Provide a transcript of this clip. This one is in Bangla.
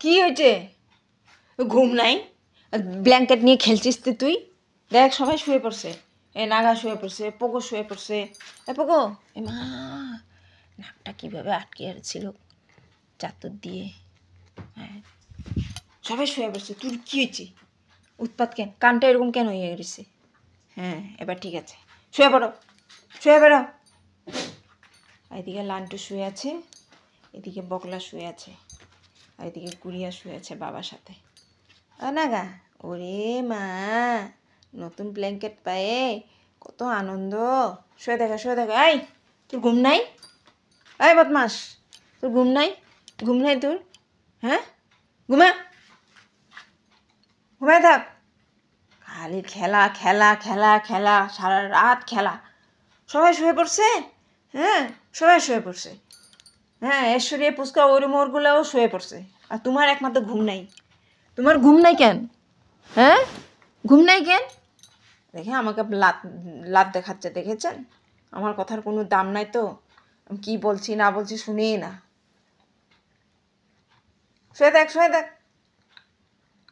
কি হয়েছে? ঘুম নাই? ব্ল্যাঙ্কেট নিয়ে খেলছিস তুই? দেখ সবাই শুয়ে পড়ছে। এ নাগা শুয়ে পড়ছে, পোকো শুয়ে পড়ছে। এ পোকো, এ মা, নাকটা কীভাবে আটকে ছিল চাদর দিয়ে। হ্যাঁ, সবাই শুয়ে পড়ছে। তোর কী হয়েছে? উৎপাত কেন? কানটা এরকম কেন হয়ে গেছে? হ্যাঁ, এবার ঠিক আছে। শুয়ে পড়ো, শুয়ে পড়ো। এদিকে লান্টু শুয়ে আছে, এদিকে বকলা শুয়ে আছে, আর এদিকে গুড়িয়া শুয়ে আছে বাবার সাথে। নাগা, ওরে মা, নতুন ব্ল্যাঙ্কেট পায়ে কত আনন্দ। শুয়ে দেখা, শুয়ে দেখা। এই, তোর ঘুম নাই? এই বদমাস, তোর ঘুম নাই? ঘুম নাই তোর? হ্যাঁ, ঘুমা, ঘুমায় থাক। খালি খেলা খেলা খেলা খেলা, সারা রাত খেলা। সবাই শুয়ে পড়ছে? হ্যাঁ, সবাই শুয়ে পড়ছে। হ্যাঁ, ঐশ্বরিয়া পুচকা ওর মোরগুলাও শুয়ে পড়ছে। আর তোমার একমাত্র ঘুম নাই। তোমার ঘুম নাই কেন? হ্যাঁ, ঘুম নাই কেন? দেখে আমাকে লাত লাত দেখাচ্ছে, দেখেছেন? আমার কথার কোনো দাম নাই তো। আমি কী বলছি না বলছি শুনেই না। শুয়ে দেখ, শুয়ে দেখ।